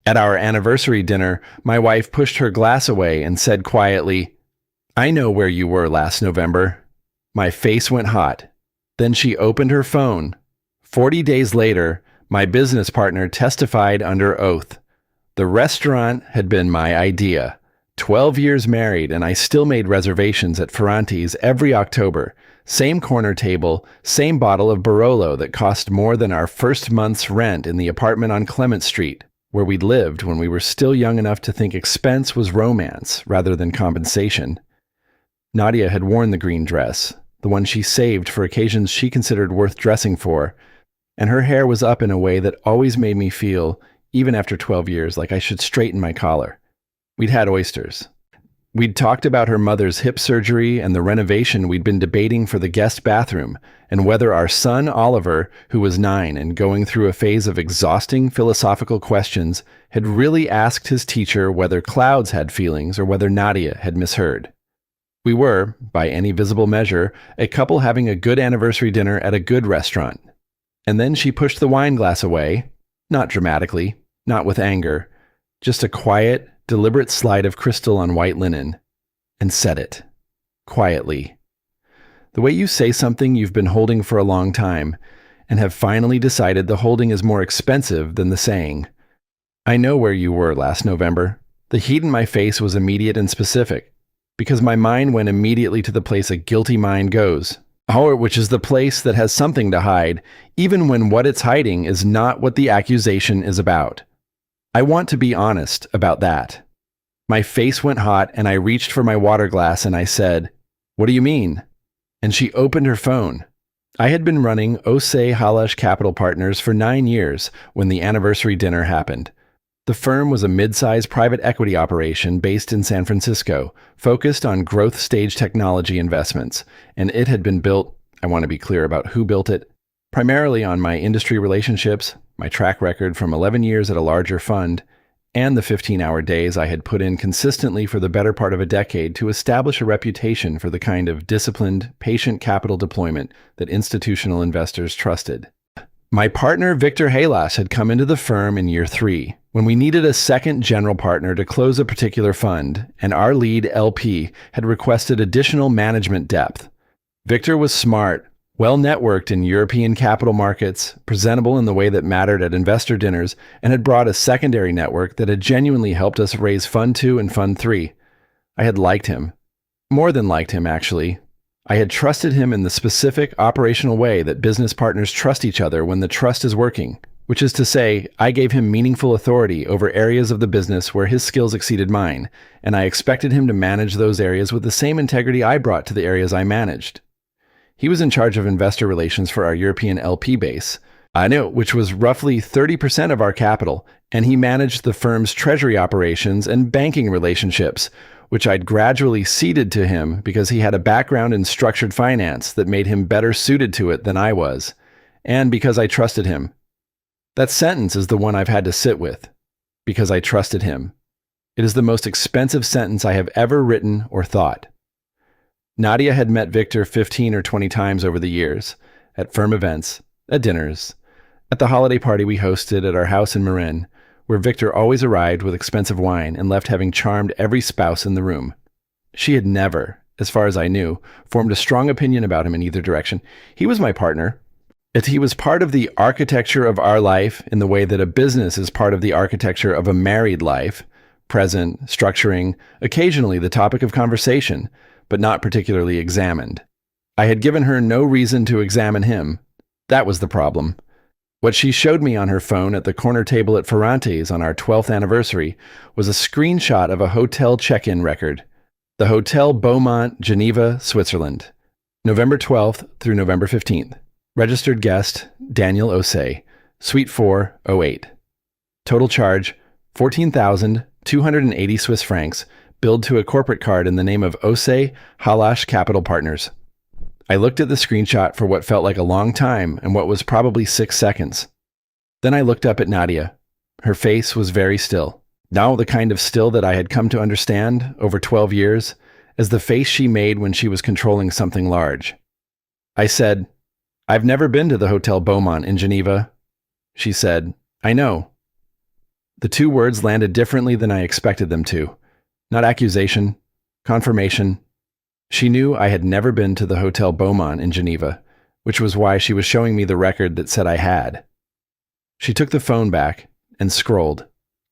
At our anniversary dinner, my wife pushed her glass away and said quietly, "I know where you were last November." My face went hot. Then she opened her phone. 40 days later, my business partner testified under oath. The restaurant had been my idea. 12 years married, and I still made reservations at Ferrante's every October. Same corner table, same bottle of Barolo that cost more than our first month's rent in the apartment on Clement Street, where we'd lived when we were still young enough to think expense was romance rather than compensation. Nadia had worn the green dress, the one she saved for occasions she considered worth dressing for, and her hair was up in a way that always made me feel, even after 12 years, like I should straighten my collar. We'd had oysters. We'd talked about her mother's hip surgery and the renovation we'd been debating for the guest bathroom, and whether our son Oliver, who was 9 and going through a phase of exhausting philosophical questions, had really asked his teacher whether clouds had feelings or whether Nadia had misheard. We were, by any visible measure, a couple having a good anniversary dinner at a good restaurant. And then she pushed the wine glass away, not dramatically, not with anger, just a quiet, deliberate slide of crystal on white linen, and said it, quietly. The way you say something you've been holding for a long time, and have finally decided the holding is more expensive than the saying. I know where you were last November. The heat in my face was immediate and specific, because my mind went immediately to the place a guilty mind goes, which is the place that has something to hide, even when what it's hiding is not what the accusation is about. I want to be honest about that. My face went hot and I reached for my water glass and I said, "What do you mean?" And she opened her phone. I had been running Osei Halash Capital Partners for 9 years when the anniversary dinner happened. The firm was a mid-sized private equity operation based in San Francisco, focused on growth stage technology investments, and it had been built, I want to be clear about who built it, primarily on my industry relationships, my track record from 11 years at a larger fund, and the 15-hour days I had put in consistently for the better part of a decade to establish a reputation for the kind of disciplined, patient capital deployment that institutional investors trusted. My partner, Victor Halas, had come into the firm in year 3, when we needed a second general partner to close a particular fund, and our lead LP had requested additional management depth. Victor was smart, well-networked in European capital markets, presentable in the way that mattered at investor dinners, and had brought a secondary network that had genuinely helped us raise Fund 2 and Fund 3. I had liked him. More than liked him, actually. I had trusted him in the specific operational way that business partners trust each other when the trust is working, which is to say, I gave him meaningful authority over areas of the business where his skills exceeded mine, and I expected him to manage those areas with the same integrity I brought to the areas I managed. He was in charge of investor relations for our European LP base, which was roughly 30% of our capital, and he managed the firm's treasury operations and banking relationships, which I'd gradually ceded to him because he had a background in structured finance that made him better suited to it than I was, and because I trusted him. That sentence is the one I've had to sit with, because I trusted him. It is the most expensive sentence I have ever written or thought. Nadia had met Victor 15 or 20 times over the years, at firm events, at dinners, at the holiday party we hosted at our house in Marin, where Victor always arrived with expensive wine and left having charmed every spouse in the room. She had never, as far as I knew, formed a strong opinion about him in either direction. He was my partner. He was part of the architecture of our life in the way that a business is part of the architecture of a married life, present, structuring, occasionally the topic of conversation, but not particularly examined. I had given her no reason to examine him. That was the problem. What she showed me on her phone at the corner table at Ferrante's on our 12th anniversary was a screenshot of a hotel check-in record. The Hotel Beaumont, Geneva, Switzerland. November 12th through November 15th. Registered guest, Daniel Osei. Suite 408. Total charge, 14,280 Swiss francs, billed to a corporate card in the name of Osei Halash Capital Partners. I looked at the screenshot for what felt like a long time and what was probably 6 seconds. Then I looked up at Nadia. Her face was very still. Now the kind of still that I had come to understand over 12 years as the face she made when she was controlling something large. I said, "I've never been to the Hotel Beaumont in Geneva." She said, "I know." The two words landed differently than I expected them to. Not accusation, confirmation. She knew I had never been to the Hotel Beaumont in Geneva, which was why she was showing me the record that said I had. She took the phone back and scrolled.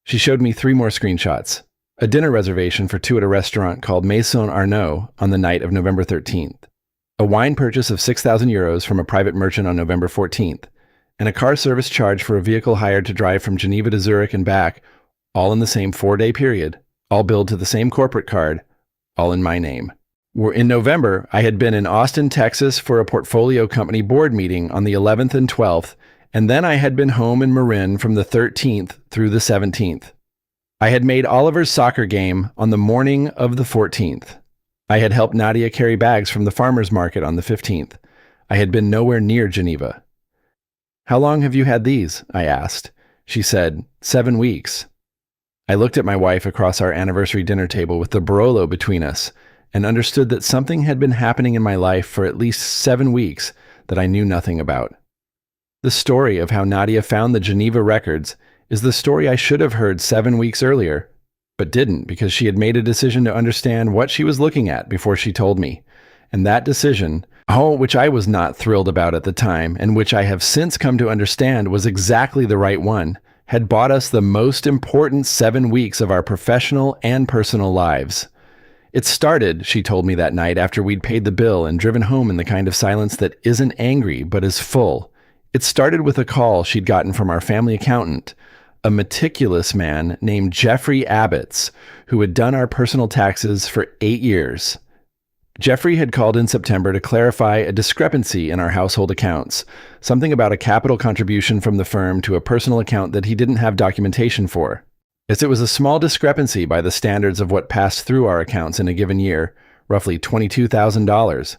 She showed me 3 more screenshots. A dinner reservation for 2 at a restaurant called Maison Arnaud on the night of November 13th. A wine purchase of €6,000 from a private merchant on November 14th. And a car service charge for a vehicle hired to drive from Geneva to Zurich and back, all in the same 4-day period, all billed to the same corporate card, all in my name. In November, I had been in Austin, Texas for a portfolio company board meeting on the 11th and 12th, and then I had been home in Marin from the 13th through the 17th. I had made Oliver's soccer game on the morning of the 14th. I had helped Nadia carry bags from the farmer's market on the 15th. I had been nowhere near Geneva. "How long have you had these?" I asked. She said, 7 weeks. I looked at my wife across our anniversary dinner table with the Barolo between us and understood that something had been happening in my life for at least 7 weeks that I knew nothing about. The story of how Nadia found the Geneva records is the story I should have heard 7 weeks earlier, but didn't because she had made a decision to understand what she was looking at before she told me. And that decision, which I was not thrilled about at the time, and which I have since come to understand was exactly the right one, had bought us the most important 7 weeks of our professional and personal lives. It started, she told me that night after we'd paid the bill and driven home in the kind of silence that isn't angry but is full. It started with a call she'd gotten from our family accountant, a meticulous man named Jeffrey Abbots, who had done our personal taxes for 8 years. Jeffrey had called in September to clarify a discrepancy in our household accounts, something about a capital contribution from the firm to a personal account that he didn't have documentation for. As it was a small discrepancy by the standards of what passed through our accounts in a given year, roughly $22,000.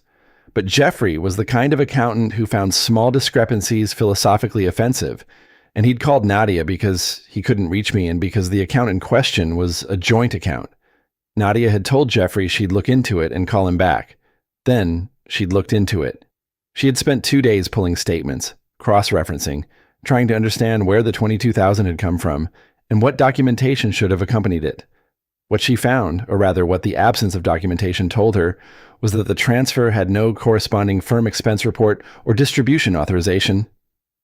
But Jeffrey was the kind of accountant who found small discrepancies philosophically offensive, and he'd called Nadia because he couldn't reach me and because the account in question was a joint account. Nadia had told Jeffrey she'd look into it and call him back. Then she'd looked into it. She had spent 2 days pulling statements, cross-referencing, trying to understand where the $22,000 had come from and what documentation should have accompanied it. What she found, or rather what the absence of documentation told her, was that the transfer had no corresponding firm expense report or distribution authorization.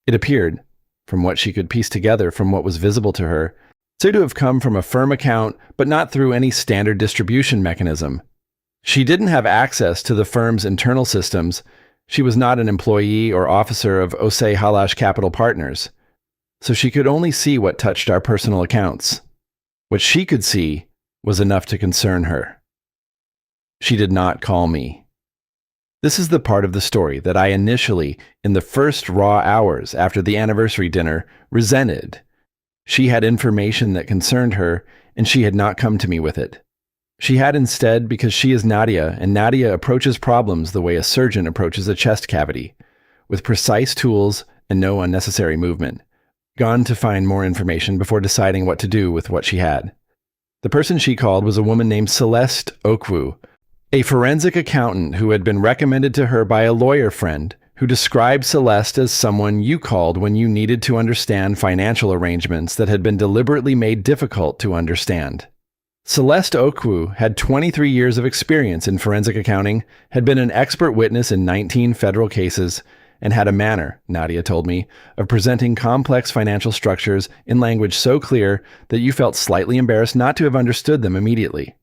It appeared, from what she could piece together from what was visible to her, to have come from a firm account, but not through any standard distribution mechanism. She didn't have access to the firm's internal systems. She was not an employee or officer of Osei Halash Capital Partners. So she could only see what touched our personal accounts. What she could see was enough to concern her. She did not call me. This is the part of the story that I initially, in the first raw hours after the anniversary dinner, resented. She had information that concerned her, and she had not come to me with it. She had instead because she is Nadia, and Nadia approaches problems the way a surgeon approaches a chest cavity, with precise tools and no unnecessary movement, gone to find more information before deciding what to do with what she had. The person she called was a woman named Celeste Okwu, a forensic accountant who had been recommended to her by a lawyer friend who described Celeste as someone you called when you needed to understand financial arrangements that had been deliberately made difficult to understand. Celeste Okwu had 23 years of experience in forensic accounting, had been an expert witness in 19 federal cases, and had a manner, Nadia told me, of presenting complex financial structures in language so clear that you felt slightly embarrassed not to have understood them immediately.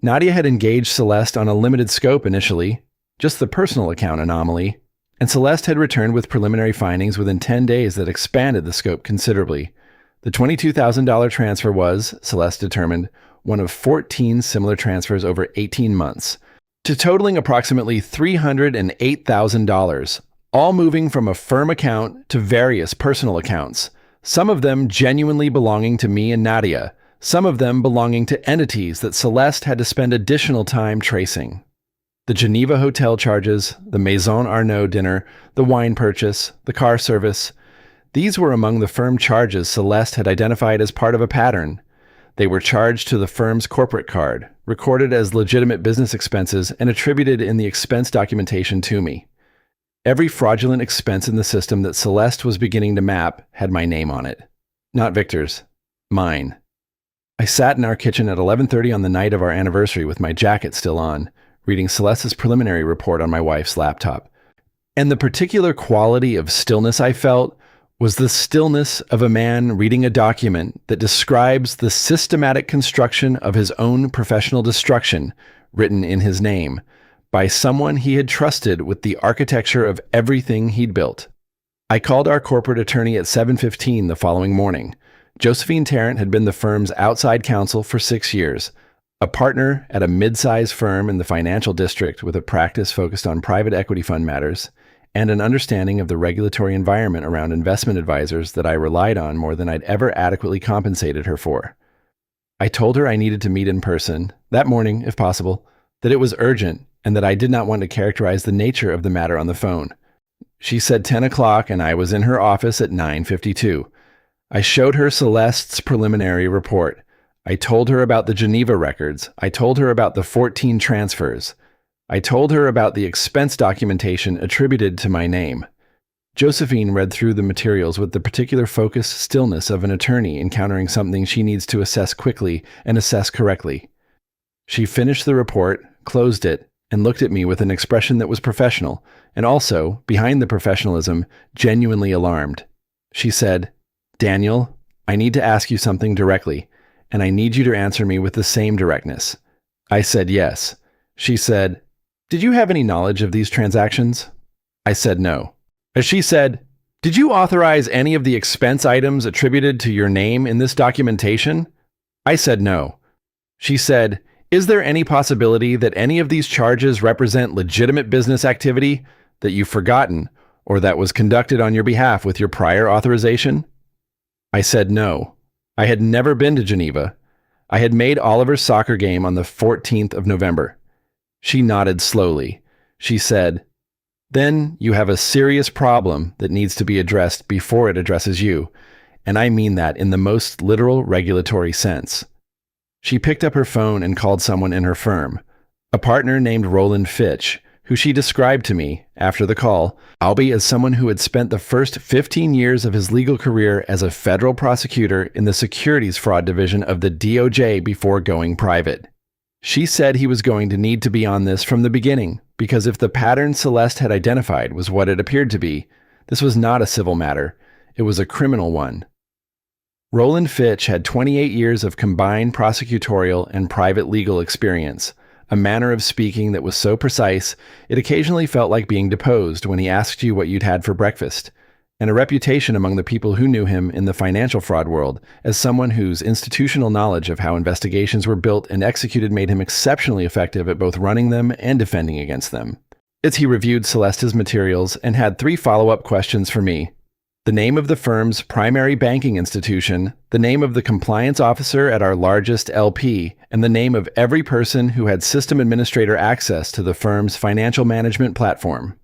Nadia had engaged Celeste on a limited scope initially, just the personal account anomaly, and Celeste had returned with preliminary findings within 10 days that expanded the scope considerably. The $22,000 transfer was, Celeste determined, one of 14 similar transfers over 18 months, to totaling approximately $308,000, all moving from a firm account to various personal accounts, some of them genuinely belonging to me and Nadia, some of them belonging to entities that Celeste had to spend additional time tracing. The Geneva hotel charges, the Maison Arnaud dinner, the wine purchase, the car service. These were among the firm charges Celeste had identified as part of a pattern. They were charged to the firm's corporate card, recorded as legitimate business expenses and attributed in the expense documentation to me. Every fraudulent expense in the system that Celeste was beginning to map had my name on it. Not Victor's, Mine. I sat in our kitchen at 11:30 on the night of our anniversary with my jacket still on, reading Celeste's preliminary report on my wife's laptop. And the particular quality of stillness I felt was the stillness of a man reading a document that describes the systematic construction of his own professional destruction, written in his name, by someone he had trusted with the architecture of everything he'd built. I called our corporate attorney at 7:15 the following morning. Josephine Tarrant had been the firm's outside counsel for 6 years, a partner at a mid-size firm in the financial district with a practice focused on private equity fund matters, and an understanding of the regulatory environment around investment advisors that I relied on more than I'd ever adequately compensated her for. I told her I needed to meet in person, that morning if possible, that it was urgent, and that I did not want to characterize the nature of the matter on the phone. She said 10 o'clock, and I was in her office at 9:52. I showed her Celeste's preliminary report. I told her about the Geneva records. I told her about the 14 transfers. I told her about the expense documentation attributed to my name. Josephine read through the materials with the particular focused stillness of an attorney encountering something she needs to assess quickly and assess correctly. She finished the report, closed it, and looked at me with an expression that was professional, and also, behind the professionalism, genuinely alarmed. She said, "Daniel, I need to ask you something directly, and I need you to answer me with the same directness." I said yes. She said, "Did you have any knowledge of these transactions?" I said no. As she said, "Did you authorize any of the expense items attributed to your name in this documentation?" I said no. She said, "Is there any possibility that any of these charges represent legitimate business activity that you've forgotten or that was conducted on your behalf with your prior authorization?" I said no. I had never been to Geneva. I had made Oliver's soccer game on the 14th of November. She nodded slowly. She said, "Then you have a serious problem that needs to be addressed before it addresses you, and I mean that in the most literal regulatory sense." She picked up her phone and called someone in her firm, a partner named Roland Fitch, who she described to me, after the call, albeit as someone who had spent the first 15 years of his legal career as a federal prosecutor in the securities fraud division of the DOJ before going private. She said he was going to need to be on this from the beginning, because if the pattern Celeste had identified was what it appeared to be, this was not a civil matter, it was a criminal one. Roland Fitch had 28 years of combined prosecutorial and private legal experience, a manner of speaking that was so precise, it occasionally felt like being deposed when he asked you what you'd had for breakfast, and a reputation among the people who knew him in the financial fraud world as someone whose institutional knowledge of how investigations were built and executed made him exceptionally effective at both running them and defending against them. As he reviewed Celeste's materials and had 3 follow-up questions for me: the name of the firm's primary banking institution, the name of the compliance officer at our largest LP, and the name of every person who had system administrator access to the firm's financial management platform.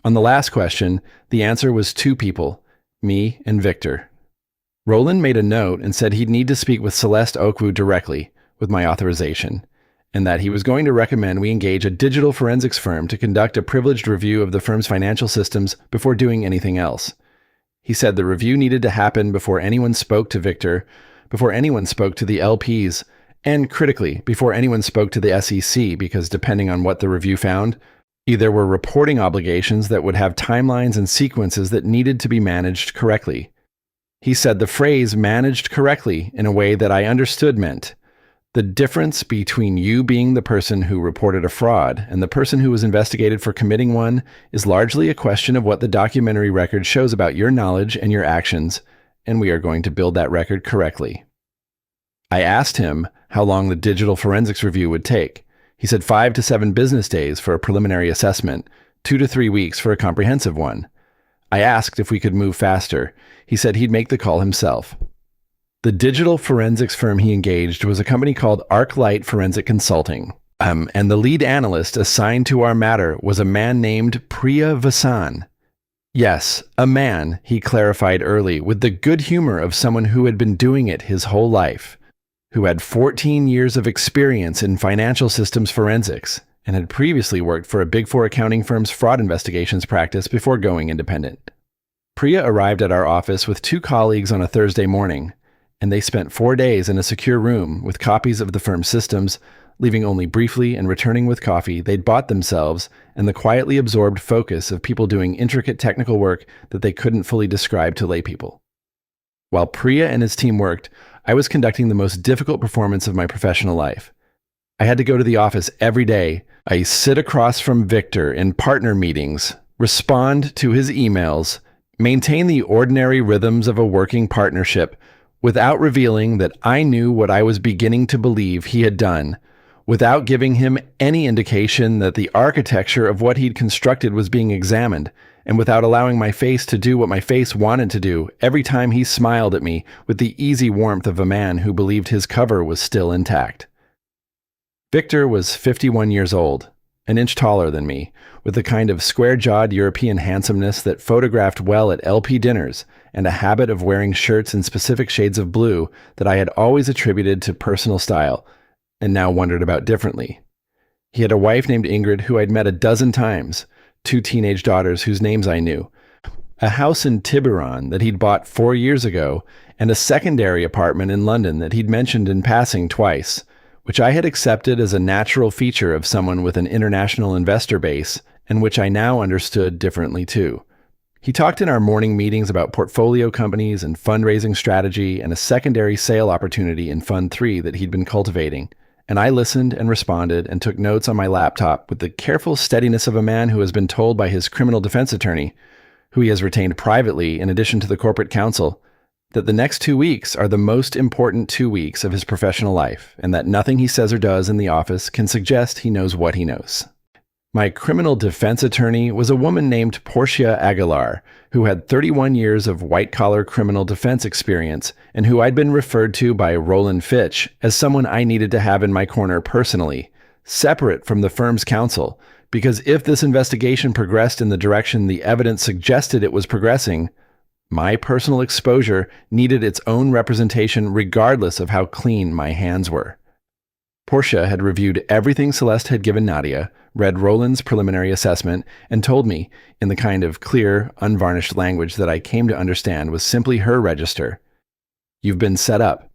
On the last question, the answer was 2 people, me and Victor. Roland made a note and said he'd need to speak with Celeste Okwu directly, with my authorization, and that he was going to recommend we engage a digital forensics firm to conduct a privileged review of the firm's financial systems before doing anything else. He said the review needed to happen before anyone spoke to Victor, before anyone spoke to the LPs, and critically, before anyone spoke to the SEC, because depending on what the review found, either were reporting obligations that would have timelines and sequences that needed to be managed correctly. He said the phrase "managed correctly" in a way that I understood meant the difference between you being the person who reported a fraud and the person who was investigated for committing one is largely a question of what the documentary record shows about your knowledge and your actions, and we are going to build that record correctly. I asked him how long the digital forensics review would take. He said 5 to 7 business days for a preliminary assessment, 2 to 3 weeks for a comprehensive one. I asked if we could move faster. He said he'd make the call himself. The digital forensics firm he engaged was a company called ArcLight Forensic Consulting, and the lead analyst assigned to our matter was a man named Priya Vasan. Yes, a man, he clarified early, with the good humor of someone who had been doing it his whole life, who had 14 years of experience in financial systems forensics, and had previously worked for a Big Four accounting firm's fraud investigations practice before going independent. Priya arrived at our office with 2 colleagues on a Thursday morning, and they spent 4 days in a secure room with copies of the firm's systems, leaving only briefly and returning with coffee they'd bought themselves and the quietly absorbed focus of people doing intricate technical work that they couldn't fully describe to laypeople. While Priya and his team worked, I was conducting the most difficult performance of my professional life. I had to go to the office every day. I sit across from Victor in partner meetings, respond to his emails, maintain the ordinary rhythms of a working partnership without revealing that I knew what I was beginning to believe he had done, without giving him any indication that the architecture of what he'd constructed was being examined, and without allowing my face to do what my face wanted to do every time he smiled at me with the easy warmth of a man who believed his cover was still intact. Victor was 51 years old, an inch taller than me, with the kind of square-jawed European handsomeness that photographed well at LP dinners, and a habit of wearing shirts in specific shades of blue that I had always attributed to personal style, and now wondered about differently. He had a wife named Ingrid who I'd met a dozen times, 2 teenage daughters whose names I knew, a house in Tiburon that he'd bought 4 years ago, and a secondary apartment in London that he'd mentioned in passing twice, which I had accepted as a natural feature of someone with an international investor base, and which I now understood differently too. He talked in our morning meetings about portfolio companies and fundraising strategy and a secondary sale opportunity in Fund 3 that he'd been cultivating, and I listened and responded and took notes on my laptop with the careful steadiness of a man who has been told by his criminal defense attorney, who he has retained privately in addition to the corporate counsel, that the next 2 weeks are the most important 2 weeks of his professional life, and that nothing he says or does in the office can suggest he knows what he knows. My criminal defense attorney was a woman named Portia Aguilar, who had 31 years of white-collar criminal defense experience, and who I'd been referred to by Roland Fitch as someone I needed to have in my corner personally, separate from the firm's counsel, because if this investigation progressed in the direction the evidence suggested it was progressing, my personal exposure needed its own representation regardless of how clean my hands were. Portia had reviewed everything Celeste had given Nadia, read Roland's preliminary assessment, and told me, in the kind of clear, unvarnished language that I came to understand was simply her register, "You've been set up,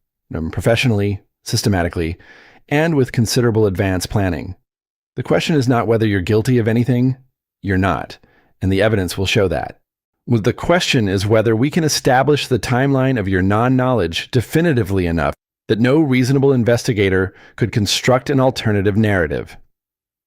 professionally, systematically, and with considerable advanced planning. The question is not whether you're guilty of anything. You're not, and the evidence will show that. The question is whether we can establish the timeline of your non-knowledge definitively enough that no reasonable investigator could construct an alternative narrative."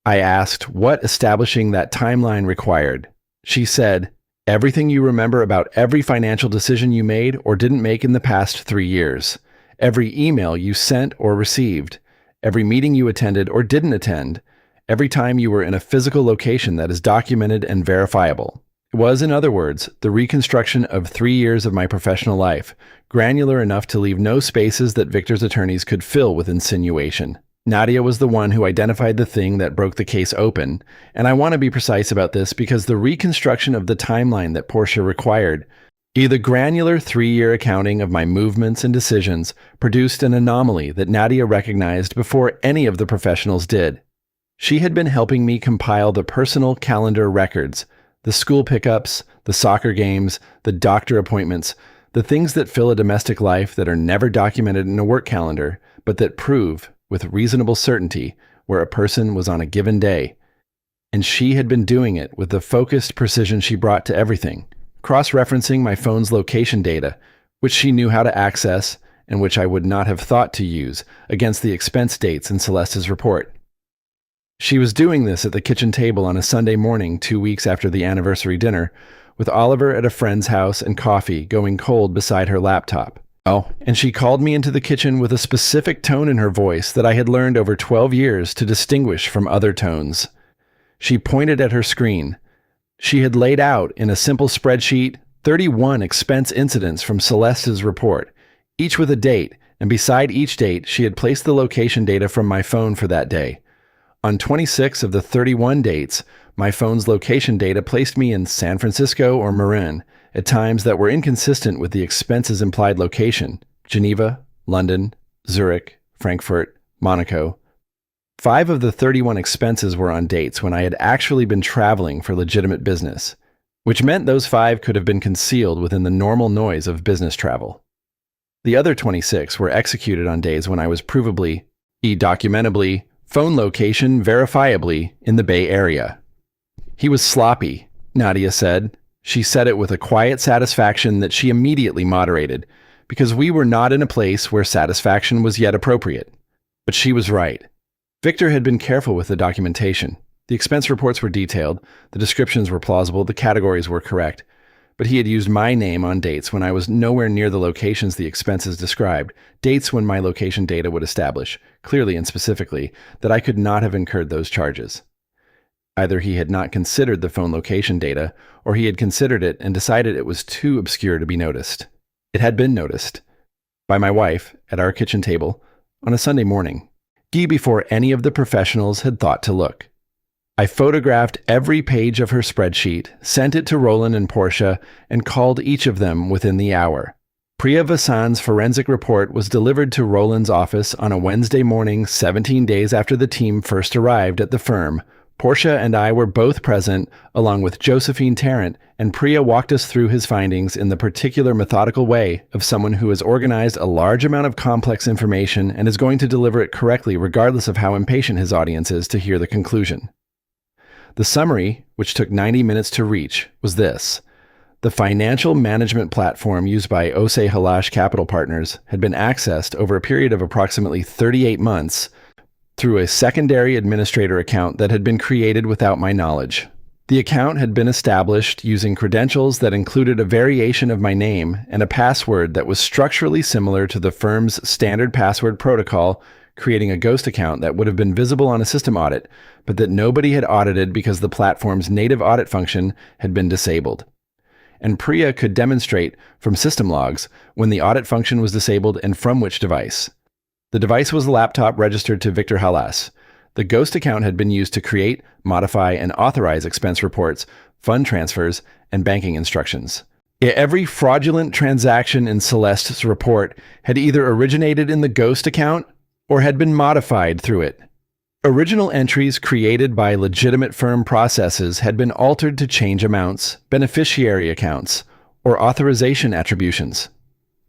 I asked what establishing that timeline required. She said, "Everything you remember about every financial decision you made or didn't make in the past 3 years, every email you sent or received, every meeting you attended or didn't attend, every time you were in a physical location that is documented and verifiable." It was, in other words, the reconstruction of 3 years of my professional life, granular enough to leave no spaces that Victor's attorneys could fill with insinuation. Nadia was the one who identified the thing that broke the case open, and I want to be precise about this because the reconstruction of the timeline that Portia required, the granular 3-year accounting of my movements and decisions, produced an anomaly that Nadia recognized before any of the professionals did. She had been helping me compile the personal calendar records, the school pickups, the soccer games, the doctor appointments, the things that fill a domestic life that are never documented in a work calendar, but that prove, with reasonable certainty, where a person was on a given day. And she had been doing it with the focused precision she brought to everything, cross-referencing my phone's location data, which she knew how to access and which I would not have thought to use, against the expense dates in Celeste's report. She was doing this at the kitchen table on a Sunday morning 2 weeks after the anniversary dinner, with Oliver at a friend's house and coffee going cold beside her laptop. Oh, and she called me into the kitchen with a specific tone in her voice that I had learned over 12 years to distinguish from other tones. She pointed at her screen. She had laid out in a simple spreadsheet 31 expense incidents from Celeste's report, each with a date, and beside each date she had placed the location data from my phone for that day. On 26 of the 31 dates, my phone's location data placed me in San Francisco or Marin, at times that were inconsistent with the expense's implied location: Geneva, London, Zurich, Frankfurt, Monaco. 5 of the 31 expenses were on dates when I had actually been traveling for legitimate business, which meant those 5 could have been concealed within the normal noise of business travel. The other 26 were executed on days when I was provably, documentably, phone location verifiably in the Bay Area. He was sloppy, Nadia said. She said it with a quiet satisfaction that she immediately moderated, because we were not in a place where satisfaction was yet appropriate. But she was right. Victor had been careful with the documentation. The expense reports were detailed, the descriptions were plausible, the categories were correct. But he had used my name on dates when I was nowhere near the locations the expenses described, dates when my location data would establish, clearly and specifically, that I could not have incurred those charges. Either he had not considered the phone location data, or he had considered it and decided it was too obscure to be noticed. It had been noticed by my wife at our kitchen table on a Sunday morning, before any of the professionals had thought to look. I photographed every page of her spreadsheet, sent it to Roland and Portia, and called each of them within the hour. Priya Vasan's forensic report was delivered to Roland's office on a Wednesday morning, 17 days after the team first arrived at the firm. Portia and I were both present, along with Josephine Tarrant, and Priya walked us through his findings in the particular methodical way of someone who has organized a large amount of complex information and is going to deliver it correctly regardless of how impatient his audience is to hear the conclusion. The summary, which took 90 minutes to reach, was this. The financial management platform used by Osei Halash Capital Partners had been accessed over a period of approximately 38 months through a secondary administrator account that had been created without my knowledge. The account had been established using credentials that included a variation of my name and a password that was structurally similar to the firm's standard password protocol, creating a ghost account that would have been visible on a system audit, but that nobody had audited because the platform's native audit function had been disabled. And Priya could demonstrate from system logs when the audit function was disabled and from which device. The device was a laptop registered to Victor Halas. The ghost account had been used to create, modify, and authorize expense reports, fund transfers, and banking instructions. Every fraudulent transaction in Celeste's report had either originated in the ghost account or had been modified through it. Original entries created by legitimate firm processes had been altered to change amounts, beneficiary accounts, or authorization attributions.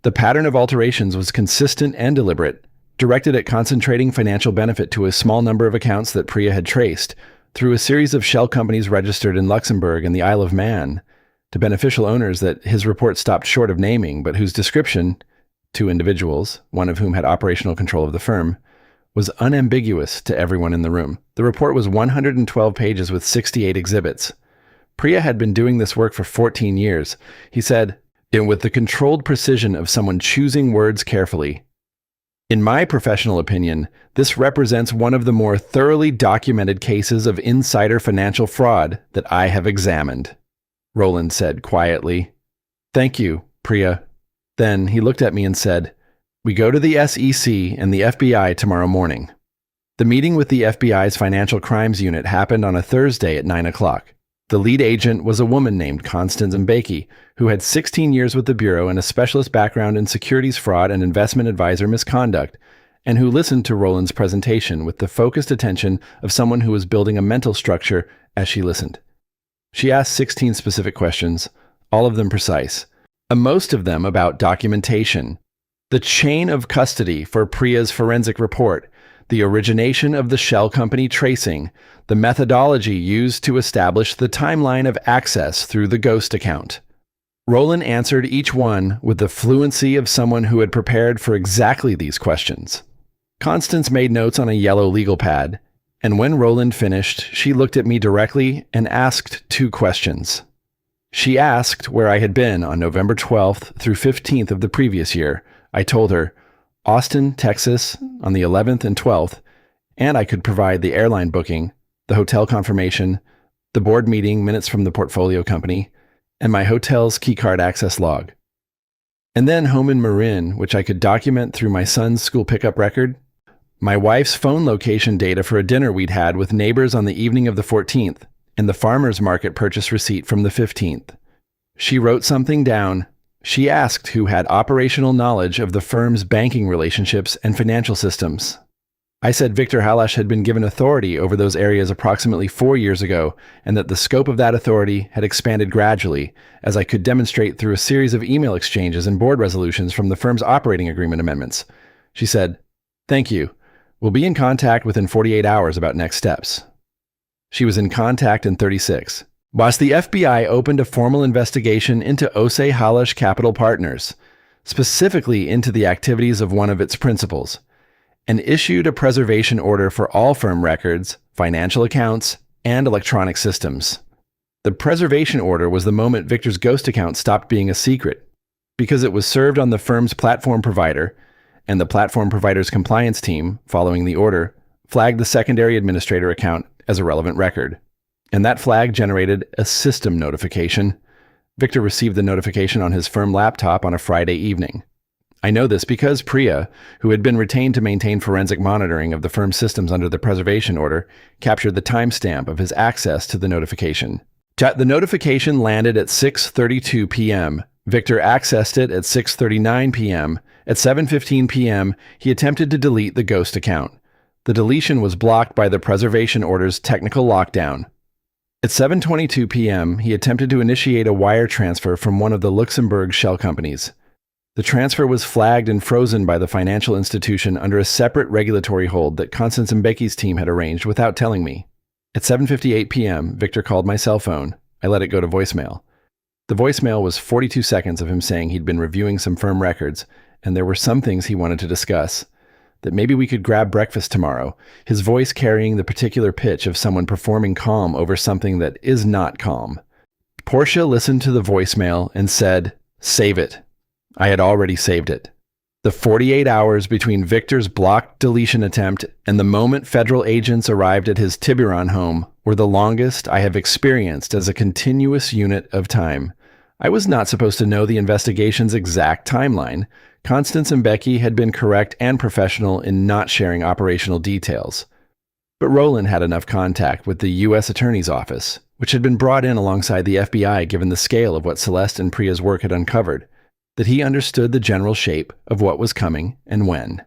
The pattern of alterations was consistent and deliberate, directed at concentrating financial benefit to a small number of accounts that Priya had traced, through a series of shell companies registered in Luxembourg and the Isle of Man, to beneficial owners that his report stopped short of naming, but whose description, two individuals, one of whom had operational control of the firm, was unambiguous to everyone in the room. The report was 112 pages with 68 exhibits. Priya had been doing this work for 14 years. He said, with the controlled precision of someone choosing words carefully. In my professional opinion, this represents one of the more thoroughly documented cases of insider financial fraud that I have examined, Roland said quietly. Thank you, Priya. Then he looked at me and said, we go to the SEC and the FBI tomorrow morning. The meeting with the FBI's Financial Crimes Unit happened on a Thursday at 9 o'clock. The lead agent was a woman named Constance Mbeki, who had 16 years with the Bureau and a specialist background in securities fraud and investment advisor misconduct, and who listened to Roland's presentation with the focused attention of someone who was building a mental structure as she listened. She asked 16 specific questions, all of them precise, most of them about documentation, the chain of custody for Priya's forensic report, the origination of the shell company tracing, the methodology used to establish the timeline of access through the ghost account. Roland answered each one with the fluency of someone who had prepared for exactly these questions. Constance made notes on a yellow legal pad, and when Roland finished, she looked at me directly and asked 2 questions. She asked where I had been on November 12th through 15th of the previous year. I told her, Austin, Texas, on the 11th and 12th, and I could provide the airline booking, the hotel confirmation, the board meeting minutes from the portfolio company, and my hotel's keycard access log. And then home in Marin, which I could document through my son's school pickup record, my wife's phone location data for a dinner we'd had with neighbors on the evening of the 14th, and the farmer's market purchase receipt from the 15th. She wrote something down. She asked who had operational knowledge of the firm's banking relationships and financial systems. I said Victor Halash had been given authority over those areas approximately 4 years ago, and that the scope of that authority had expanded gradually, as I could demonstrate through a series of email exchanges and board resolutions from the firm's operating agreement amendments. She said, "Thank you. We'll be in contact within 48 hours about next steps." She was in contact in 36. Whilst the FBI opened a formal investigation into Osei Halash Capital Partners, specifically into the activities of one of its principals, and issued a preservation order for all firm records, financial accounts, and electronic systems. The preservation order was the moment Victor's ghost account stopped being a secret, because it was served on the firm's platform provider, and the platform provider's compliance team, following the order, flagged the secondary administrator account as a relevant record. And that flag generated a system notification. Victor received the notification on his firm laptop on a Friday evening. I know this because Priya, who had been retained to maintain forensic monitoring of the firm's systems under the preservation order, captured the timestamp of his access to the notification. The notification landed at 6:32 p.m. Victor accessed it at 6:39 p.m. At 7:15 p.m., he attempted to delete the ghost account. The deletion was blocked by the preservation order's technical lockdown. At 7:22 p.m., he attempted to initiate a wire transfer from one of the Luxembourg shell companies. The transfer was flagged and frozen by the financial institution under a separate regulatory hold that Constance Mbecky's team had arranged without telling me. At 7:58 p.m., Victor called my cell phone. I let it go to voicemail. The voicemail was 42 seconds of him saying he'd been reviewing some firm records, and there were some things he wanted to discuss. That maybe we could grab breakfast tomorrow, his voice carrying the particular pitch of someone performing calm over something that is not calm. Portia listened to the voicemail and said, "Save it." I had already saved it. The 48 hours between Victor's blocked deletion attempt and the moment federal agents arrived at his Tiburon home were the longest I have experienced as a continuous unit of time. I was not supposed to know the investigation's exact timeline. Constance and Becky had been correct and professional in not sharing operational details. But Roland had enough contact with the U.S. Attorney's Office, which had been brought in alongside the FBI given the scale of what Celeste and Priya's work had uncovered, that he understood the general shape of what was coming and when.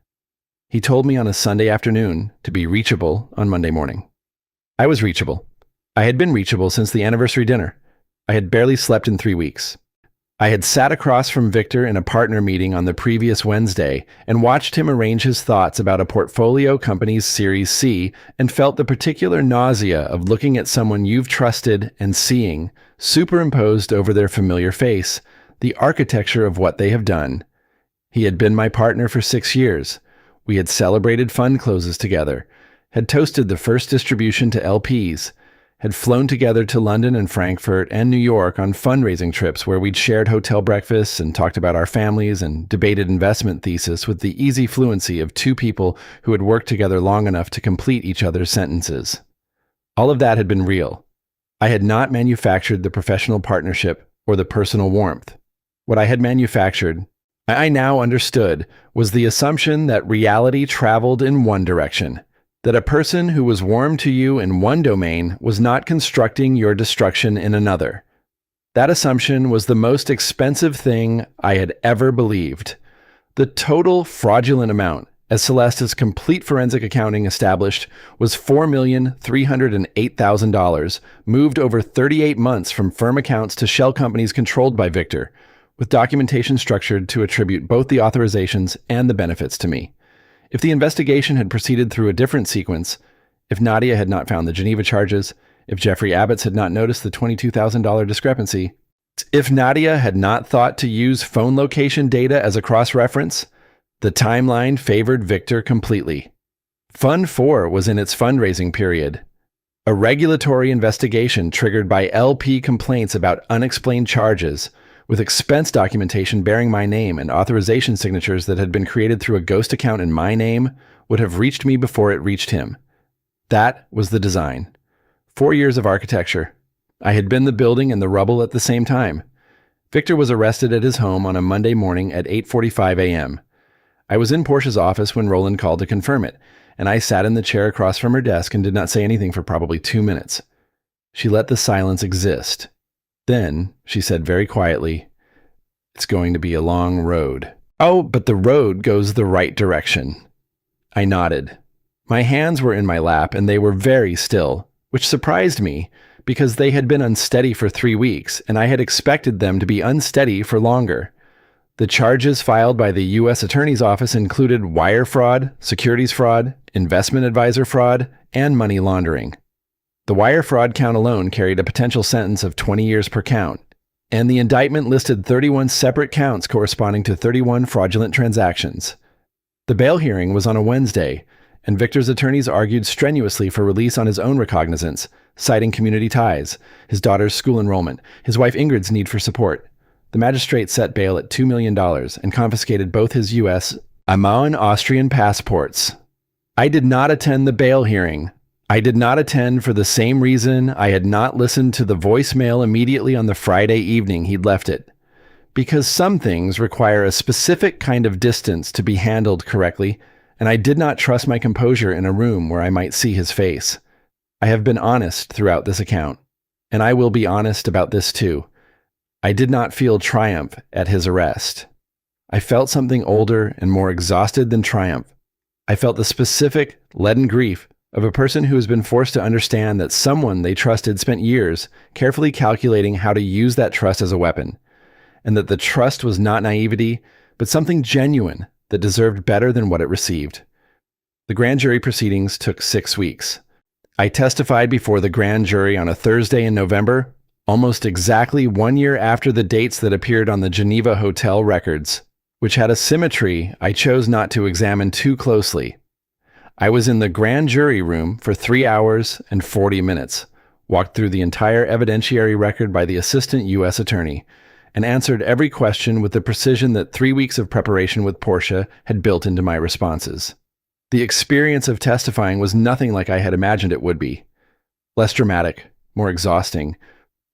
He told me on a Sunday afternoon to be reachable on Monday morning. I was reachable. I had been reachable since the anniversary dinner. I had barely slept in 3 weeks. I had sat across from Victor in a partner meeting on the previous Wednesday and watched him arrange his thoughts about a portfolio company's Series C and felt the particular nausea of looking at someone you've trusted and seeing, superimposed over their familiar face, the architecture of what they have done. He had been my partner for 6 years. We had celebrated fund closes together, had toasted the first distribution to LPs, had flown together to London and Frankfurt and New York on fundraising trips where we'd shared hotel breakfasts and talked about our families and debated investment thesis with the easy fluency of two people who had worked together long enough to complete each other's sentences. All of that had been real. I had not manufactured the professional partnership or the personal warmth. What I had manufactured, I now understood, was the assumption that reality traveled in one direction, that a person who was warm to you in one domain was not constructing your destruction in another. That assumption was the most expensive thing I had ever believed. The total fraudulent amount, as Celeste's complete forensic accounting established, was $4,308,000, moved over 38 months from firm accounts to shell companies controlled by Victor, with documentation structured to attribute both the authorizations and the benefits to me. If the investigation had proceeded through a different sequence, if Nadia had not found the Geneva charges, if Jeffrey Abbotts had not noticed the $22,000 discrepancy, if Nadia had not thought to use phone location data as a cross-reference, the timeline favored Victor completely. Fund 4 was in its fundraising period. A regulatory investigation triggered by LP complaints about unexplained charges, with expense documentation bearing my name and authorization signatures that had been created through a ghost account in my name, would have reached me before it reached him. That was the design. 4 years of architecture. I had been the building and the rubble at the same time. Victor was arrested at his home on a Monday morning at 8:45 a.m. I was in Portia's office when Roland called to confirm it, and I sat in the chair across from her desk and did not say anything for probably 2 minutes. She let the silence exist. Then she said very quietly, "It's going to be a long road." "Oh, but the road goes the right direction." I nodded. My hands were in my lap and they were very still, which surprised me because they had been unsteady for 3 weeks and I had expected them to be unsteady for longer. The charges filed by the U.S. Attorney's Office included wire fraud, securities fraud, investment advisor fraud, and money laundering. The wire fraud count alone carried a potential sentence of 20 years per count, and the indictment listed 31 separate counts corresponding to 31 fraudulent transactions. The bail hearing was on a Wednesday, and Victor's attorneys argued strenuously for release on his own recognizance, citing community ties, his daughter's school enrollment, his wife Ingrid's need for support. The magistrate set bail at $2 million and confiscated both his U.S. and Austrian passports. I did not attend the bail hearing. I did not attend for the same reason I had not listened to the voicemail immediately on the Friday evening he'd left it. Because some things require a specific kind of distance to be handled correctly, and I did not trust my composure in a room where I might see his face. I have been honest throughout this account, and I will be honest about this too. I did not feel triumph at his arrest. I felt something older and more exhausted than triumph. I felt the specific, leaden grief of a person who has been forced to understand that someone they trusted spent years carefully calculating how to use that trust as a weapon, and that the trust was not naivety, but something genuine that deserved better than what it received. The grand jury proceedings took 6 weeks. I testified before the grand jury on a Thursday in November, almost exactly 1 year after the dates that appeared on the Geneva hotel records, which had a symmetry I chose not to examine too closely. I was in the grand jury room for 3 hours and 40 minutes, walked through the entire evidentiary record by the assistant U.S. attorney, and answered every question with the precision that 3 weeks of preparation with Portia had built into my responses. The experience of testifying was nothing like I had imagined it would be. Less dramatic, more exhausting,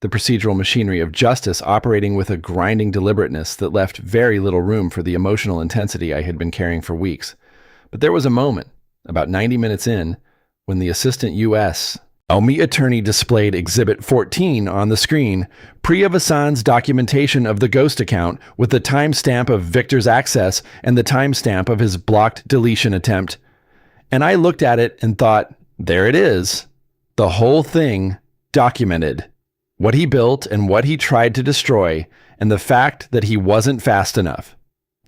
the procedural machinery of justice operating with a grinding deliberateness that left very little room for the emotional intensity I had been carrying for weeks. But there was a moment, about 90 minutes in, when the assistant U.S. attorney displayed Exhibit 14 on the screen, Priya Vasan's documentation of the ghost account with the timestamp of Victor's access and the timestamp of his blocked deletion attempt. And I looked at it and thought, there it is. The whole thing documented. What he built and what he tried to destroy, and the fact that he wasn't fast enough.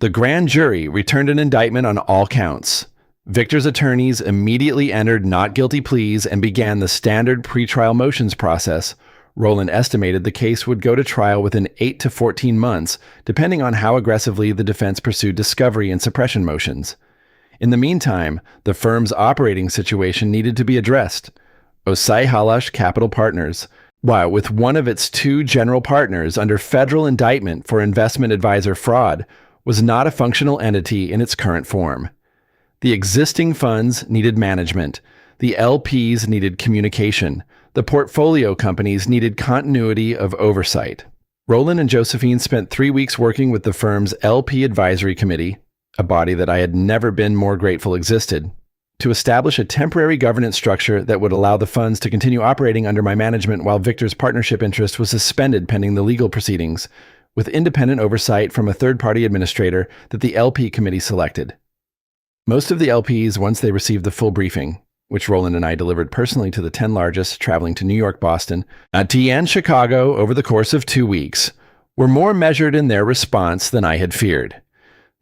The grand jury returned an indictment on all counts. Victor's attorneys immediately entered not guilty pleas and began the standard pretrial motions process. Roland estimated the case would go to trial within 8 to 14 months, depending on how aggressively the defense pursued discovery and suppression motions. In the meantime, the firm's operating situation needed to be addressed. Osai Halash Capital Partners, while with one of its 2 general partners under federal indictment for investment advisor fraud, was not a functional entity in its current form. The existing funds needed management. The LPs needed communication. The portfolio companies needed continuity of oversight. Roland and Josephine spent 3 weeks working with the firm's LP Advisory Committee, a body that I had never been more grateful existed, to establish a temporary governance structure that would allow the funds to continue operating under my management while Victor's partnership interest was suspended pending the legal proceedings, with independent oversight from a third-party administrator that the LP committee selected. Most of the LPs, once they received the full briefing, which Roland and I delivered personally to the 10 largest, traveling to New York, Boston, and Chicago over the course of 2 weeks, were more measured in their response than I had feared.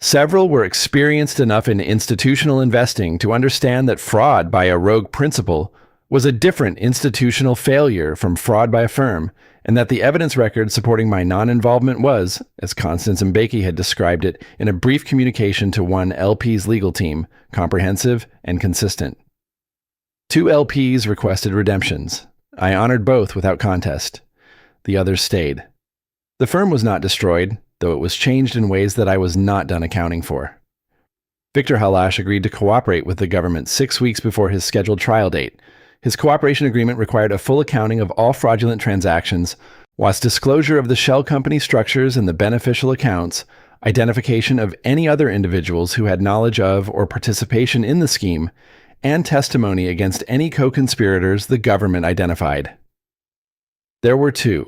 Several were experienced enough in institutional investing to understand that fraud by a rogue principal was a different institutional failure from fraud by a firm, and that the evidence record supporting my non-involvement was, as Constance Mbeki had described it in a brief communication to one LP's legal team, comprehensive and consistent. 2 LPs requested redemptions. I honored both without contest. The others stayed. The firm was not destroyed, though it was changed in ways that I was not done accounting for. Victor Halash agreed to cooperate with the government 6 weeks before his scheduled trial date. His cooperation agreement required a full accounting of all fraudulent transactions, whilst disclosure of the shell company structures and the beneficial accounts, identification of any other individuals who had knowledge of or participation in the scheme, and testimony against any co-conspirators the government identified. There were 2.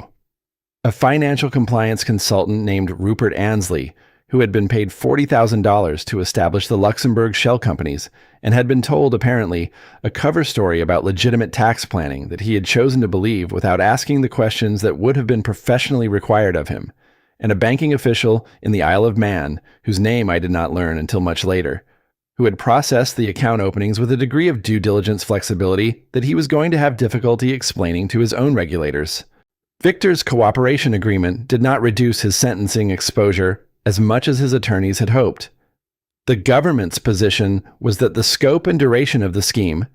A financial compliance consultant named Rupert Ansley, who had been paid $40,000 to establish the Luxembourg shell companies, and had been told, apparently, a cover story about legitimate tax planning that he had chosen to believe without asking the questions that would have been professionally required of him, and a banking official in the Isle of Man, whose name I did not learn until much later, who had processed the account openings with a degree of due diligence flexibility that he was going to have difficulty explaining to his own regulators. Victor's cooperation agreement did not reduce his sentencing exposure as much as his attorneys had hoped. The government's position was that the scope and duration of the scheme,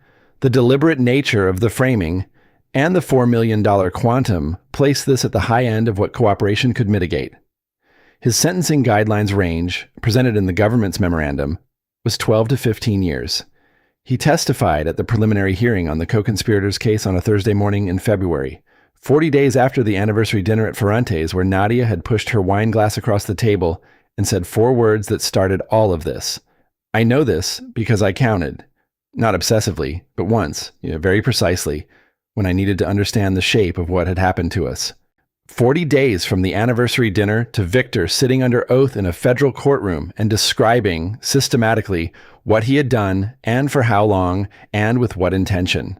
the deliberate nature of the framing, and the $4 million quantum placed this at the high end of what cooperation could mitigate. His sentencing guidelines range, presented in the government's memorandum, was 12 to 15 years. He testified at the preliminary hearing on the co-conspirators case on a Thursday morning in February, 40 days after the anniversary dinner at Ferrante's, where Nadia had pushed her wine glass across the table and said 4 words that started all of this. I know this because I counted, not obsessively, but once, very precisely, when I needed to understand the shape of what had happened to us. 40 days from the anniversary dinner to Victor sitting under oath in a federal courtroom and describing, systematically, what he had done and for how long and with what intention.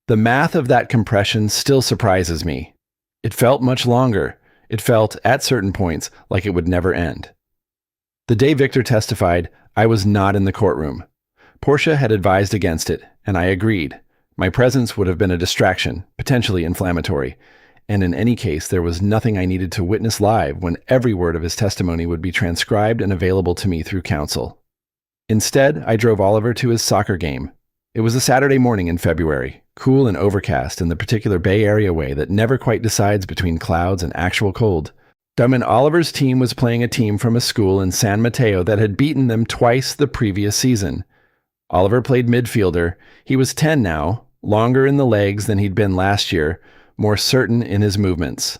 The math of that compression still surprises me. It felt much longer. It felt, at certain points, like it would never end. The day Victor testified, I was not in the courtroom. Portia had advised against it, and I agreed. My presence would have been a distraction, potentially inflammatory, and in any case, there was nothing I needed to witness live when every word of his testimony would be transcribed and available to me through counsel. Instead, I drove Oliver to his soccer game. It was a Saturday morning in February, cool and overcast in the particular Bay Area way that never quite decides between clouds and actual cold. Oliver's team was playing a team from a school in San Mateo that had beaten them twice the previous season. Oliver played midfielder. He was 10 now, longer in the legs than he'd been last year, more certain in his movements.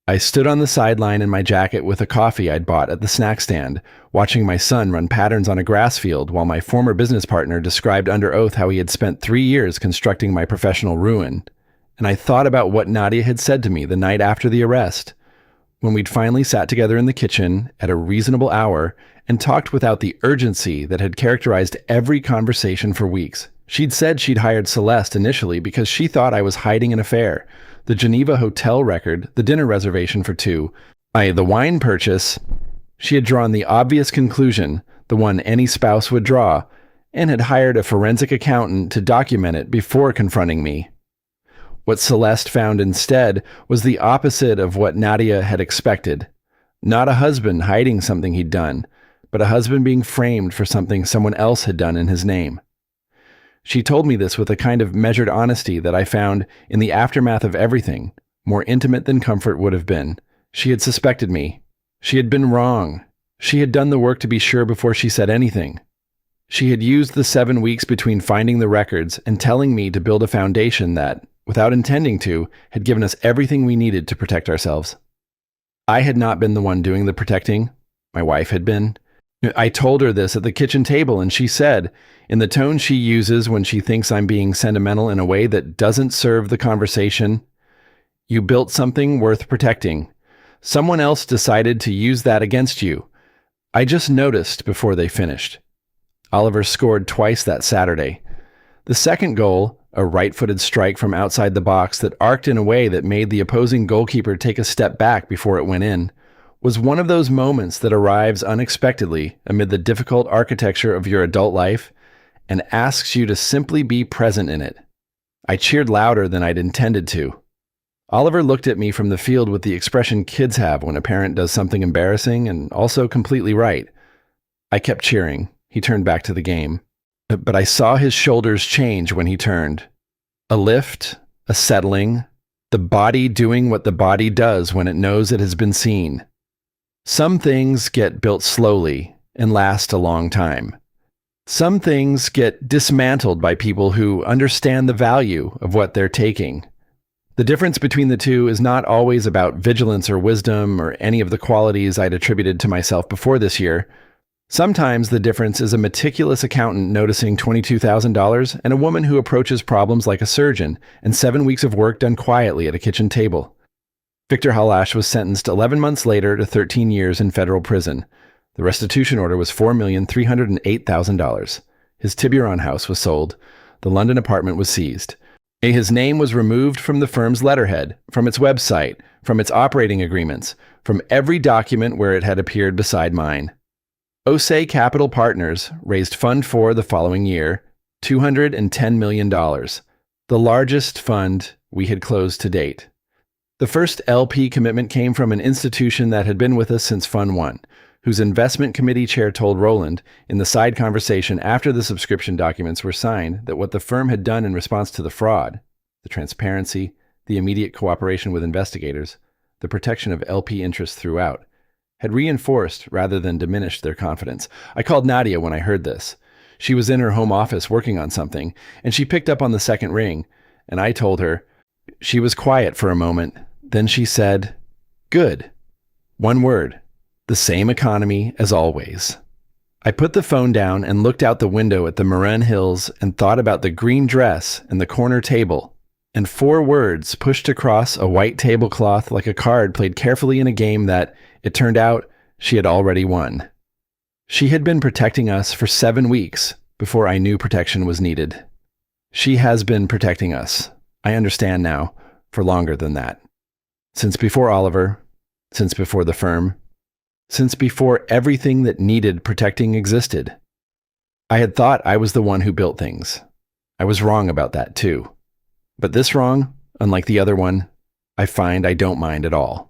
I stood on the sideline in my jacket with a coffee I'd bought at the snack stand, watching my son run patterns on a grass field while my former business partner described under oath how he had spent 3 years constructing my professional ruin. And I thought about what Nadia had said to me the night after the arrest, when we'd finally sat together in the kitchen at a reasonable hour and talked without the urgency that had characterized every conversation for weeks. She'd said she'd hired Celeste initially because she thought I was hiding an affair. The Geneva hotel record, the dinner reservation for 2, the wine purchase. She had drawn the obvious conclusion, the one any spouse would draw, and had hired a forensic accountant to document it before confronting me. What Celeste found instead was the opposite of what Nadia had expected. Not a husband hiding something he'd done, but a husband being framed for something someone else had done in his name. She told me this with a kind of measured honesty that I found, in the aftermath of everything, more intimate than comfort would have been. She had suspected me. She had been wrong. She had done the work to be sure before she said anything. She had used the 7 weeks between finding the records and telling me to build a foundation that, without intending to, had given us everything we needed to protect ourselves. I had not been the one doing the protecting. My wife had been. I told her this at the kitchen table, and she said, in the tone she uses when she thinks I'm being sentimental in a way that doesn't serve the conversation, "You built something worth protecting. Someone else decided to use that against you. I just noticed before they finished." Oliver scored twice that Saturday. The second goal, a right-footed strike from outside the box that arced in a way that made the opposing goalkeeper take a step back before it went in, was one of those moments that arrives unexpectedly amid the difficult architecture of your adult life and asks you to simply be present in it. I cheered louder than I'd intended to. Oliver looked at me from the field with the expression kids have when a parent does something embarrassing and also completely right. I kept cheering. He turned back to the game. But I saw his shoulders change when he turned. A lift, a settling, the body doing what the body does when it knows it has been seen. Some things get built slowly and last a long time. Some things get dismantled by people who understand the value of what they're taking. The difference between the two is not always about vigilance or wisdom or any of the qualities I'd attributed to myself before this year. Sometimes the difference is a meticulous accountant noticing $22,000 and a woman who approaches problems like a surgeon, and 7 weeks of work done quietly at a kitchen table. Victor Halash was sentenced 11 months later to 13 years in federal prison. The restitution order was $4,308,000. His Tiburon house was sold. The London apartment was seized. His name was removed from the firm's letterhead, from its website, from its operating agreements, from every document where it had appeared beside mine. Osei Capital Partners raised Fund 4 the following year, $210 million, the largest fund we had closed to date. The first LP commitment came from an institution that had been with us since Fund 1, whose investment committee chair told Roland in the side conversation after the subscription documents were signed that what the firm had done in response to the fraud, the transparency, the immediate cooperation with investigators, the protection of LP interests throughout, had reinforced rather than diminished their confidence. I called Nadia when I heard this. She was in her home office working on something, and she picked up on the second ring, and I told her. She was quiet for a moment. Then she said, "Good." One word. The same economy as always. I put the phone down and looked out the window at the Marin Hills and thought about the green dress and the corner table, and 4 words pushed across a white tablecloth like a card played carefully in a game that, it turned out, she had already won. She had been protecting us for 7 weeks before I knew protection was needed. She has been protecting us, I understand now, for longer than that. Since before Oliver, since before the firm, since before everything that needed protecting existed. I had thought I was the one who built things. I was wrong about that too. But this wrong, unlike the other one, I find I don't mind at all.